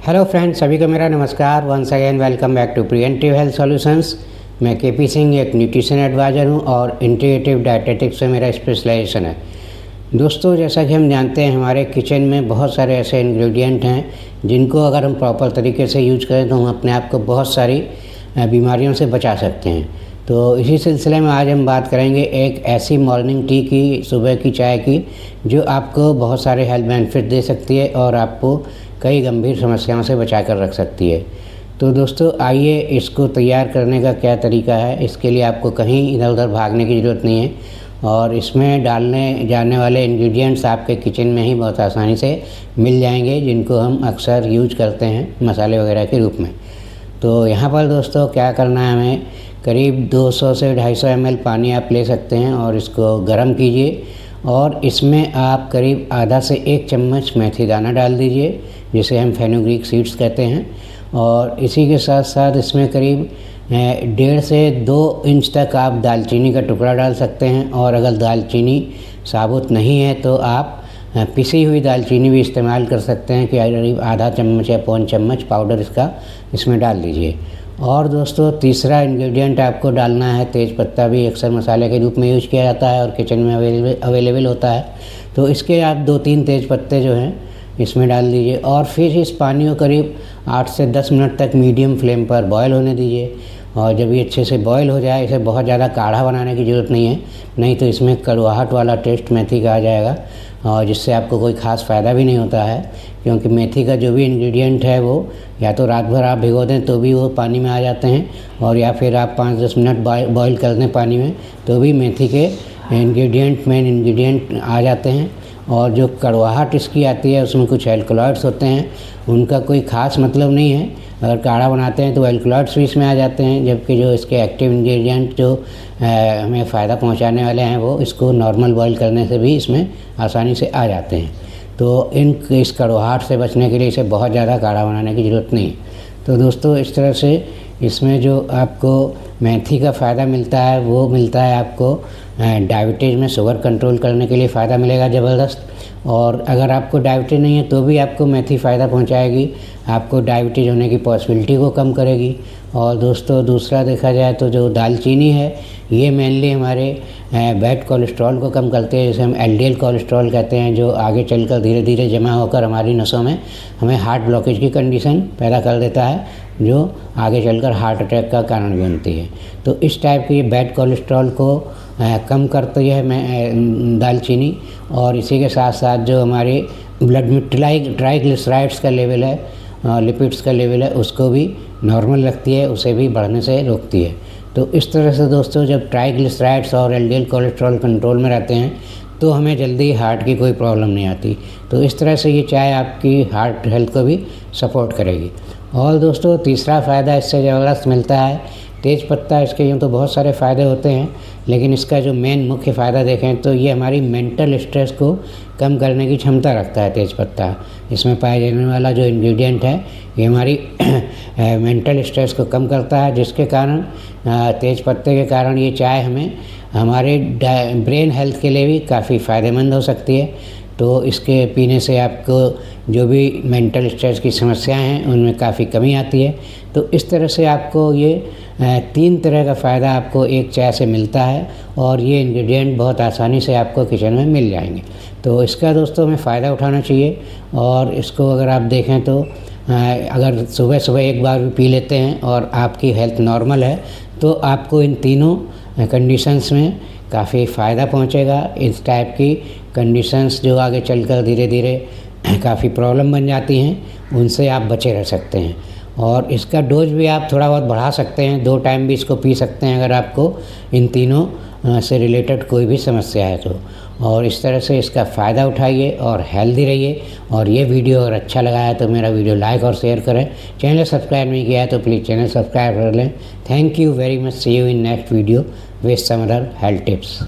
Hello friends, सभी को मेरा नमस्कार। Once again welcome back to preventive health solutions. मैं केपी सिंह, एक न्यूट्रिशन एडवाइज़र हूँ और इंटीग्रेटिव डाइटेटिक्स में मेरा स्पेशलाइजेशन है। दोस्तों, जैसा कि हम जानते हैं, हमारे किचन में बहुत सारे ऐसे इंग्रेडिएंट हैं जिनको अगर हम प्रॉपर तरीके से यूज करें तो हम अपने आप को बहुत सारी बीमारियों से बचा सकते हैं। तो इसी सिलसिले में आज हम बात करेंगे एक ऐसी मॉर्निंग टी की, सुबह की चाय की, जो आपको बहुत सारे हेल्थ बेनिफिट दे सकती है और आपको कई गंभीर समस्याओं से बचा कर रख सकती है। तो दोस्तों, आइए इसको तैयार करने का क्या तरीका है। इसके लिए आपको कहीं इधर उधर भागने की ज़रूरत नहीं है और इसमें डालने जाने वाले इंग्रेडिएंट्स आपके किचन में ही बहुत आसानी से मिल जाएंगे, जिनको हम अक्सर यूज करते हैं मसाले वगैरह के रूप में। तो यहाँ पर दोस्तों क्या करना है, हमें करीब 200 से 250 ml पानी आप ले सकते हैं और इसको गर्म कीजिए और इसमें आप करीब आधा से 1 चम्मच मेथी दाना डाल दीजिए, जिसे हम फेनुग्रीक सीड्स कहते हैं। और इसी के साथ साथ इसमें करीब 1.5 से 2 इंच तक आप दालचीनी का टुकड़ा डाल सकते हैं। और अगर दालचीनी साबुत नहीं है तो आप पिसी हुई दालचीनी भी इस्तेमाल कर सकते हैं कि करीब आधा चम्मच या पौन चम्मच पाउडर इसका इसमें डाल दीजिए। और दोस्तों, तीसरा इंग्रेडिएंट आपको डालना है तेज़ पत्ता, भी अक्सर मसाले के रूप में यूज किया जाता है और किचन में अवेलेबल होता है। तो इसके आप 2-3 तेज़ पत्ते जो हैं इसमें डाल दीजिए और फिर इस पानी को करीब 8 से 10 मिनट तक मीडियम फ्लेम पर बॉयल होने दीजिए। और जब ये अच्छे से बॉयल हो जाए, इसे बहुत ज़्यादा गाढ़ा बनाने की ज़रूरत नहीं है, नहीं तो इसमें कड़वाहट वाला टेस्ट मेथी का आ जाएगा और जिससे आपको कोई ख़ास फ़ायदा भी नहीं होता है। क्योंकि मेथी का जो भी इंग्रेडिएंट है वो या तो रात भर आप भिगो दें तो भी वो पानी में आ जाते हैं, और या फिर आप 5-10 मिनट बॉयल कर दें पानी में तो भी मेथी के मेन इंग्रेडिएंट आ जाते हैं। और जो कड़वाहट इसकी आती है उसमें कुछ एल्कलॉइड्स होते हैं, उनका कोई ख़ास मतलब नहीं है। अगर काढ़ा बनाते हैं तो एल्कलॉइड्स भी इसमें आ जाते हैं, जबकि जो इसके एक्टिव इंग्रेडिएंट जो हमें फ़ायदा पहुंचाने वाले हैं वो इसको नॉर्मल बॉयल करने से भी इसमें आसानी से आ जाते हैं। तो इस कड़वाहट से बचने के लिए इसे बहुत ज़्यादा काढ़ा बनाने की ज़रूरत नहीं है। तो दोस्तों, इस तरह से इसमें जो आपको मेथी का फ़ायदा मिलता है वो मिलता है आपको डायबिटीज़ में शुगर कंट्रोल करने के लिए फ़ायदा मिलेगा ज़बरदस्त। और अगर आपको डायबिटीज़ नहीं है तो भी आपको मेथी फ़ायदा पहुंचाएगी, आपको डायबिटीज़ होने की पॉसिबिलिटी को कम करेगी। और दोस्तों, दूसरा देखा जाए तो जो दालचीनी है ये मेनली हमारे बैड कोलेस्ट्रॉल को कम करते हैं, जिसे हम एलडीएल कोलेस्ट्रॉल कहते हैं, जो आगे चलकर धीरे धीरे जमा होकर हमारी नसों में हमें हार्ट ब्लॉकेज की कंडीशन पैदा कर देता है, जो आगे चलकर हार्ट अटैक का कारण बनती है। तो इस टाइप की बैड कोलेस्ट्रॉल को कम करती है दालचीनी। और इसी के साथ साथ जो हमारे ब्लड में ट्राइग्लिसराइड्स का लेवल है, लिपिड्स का लेवल है, उसको भी नॉर्मल रखती है, उसे भी बढ़ने से रोकती है। तो इस तरह से दोस्तों, जब ट्राइग्लिसराइड्स और एलडीएल कोलेस्ट्रॉल कंट्रोल में रहते हैं तो हमें जल्दी हार्ट की कोई प्रॉब्लम नहीं आती। तो इस तरह से ये चाय आपकी हार्ट हेल्थ को भी सपोर्ट करेगी। और दोस्तों, तीसरा फ़ायदा इससे ज़बरदस्त मिलता है तेज़ पत्ता। इसके यूँ तो बहुत सारे फ़ायदे होते हैं, लेकिन इसका जो मेन मुख्य फ़ायदा देखें तो ये हमारी मेंटल स्ट्रेस को कम करने की क्षमता रखता है तेज़ पत्ता। इसमें पाया जाने वाला जो इंग्रेडिएंट है ये हमारी मेंटल स्ट्रेस को कम करता है, जिसके कारण तेज़ पत्ते के कारण ये चाय हमारे ब्रेन हेल्थ के लिए भी काफ़ी फ़ायदेमंद हो सकती है। तो इसके पीने से आपको जो भी मेंटल स्ट्रेस की समस्याएं हैं उनमें काफ़ी कमी आती है। तो इस तरह से आपको ये 3 तरह का फ़ायदा आपको एक चाय से मिलता है और ये इंग्रेडिएंट बहुत आसानी से आपको किचन में मिल जाएंगे। तो इसका दोस्तों हमें फ़ायदा उठाना चाहिए। और इसको अगर आप देखें तो अगर सुबह सुबह एक बार भी पी लेते हैं और आपकी हेल्थ नॉर्मल है तो आपको इन तीनों कंडीशंस में काफ़ी फ़ायदा पहुंचेगा। इस टाइप की कंडीशंस जो आगे चलकर धीरे धीरे काफ़ी प्रॉब्लम बन जाती हैं, उनसे आप बचे रह सकते हैं। और इसका डोज भी आप थोड़ा बहुत बढ़ा सकते हैं, 2 टाइम भी इसको पी सकते हैं अगर आपको इन तीनों से रिलेटेड कोई भी समस्या है तो। और इस तरह से इसका फ़ायदा उठाइए और हेल्दी रहिए। और ये वीडियो अगर अच्छा लगा है तो मेरा वीडियो लाइक और शेयर करें। चैनल सब्सक्राइब नहीं किया है तो प्लीज़ चैनल सब्सक्राइब कर लें। Thank you very much. See you in next video with some other health tips.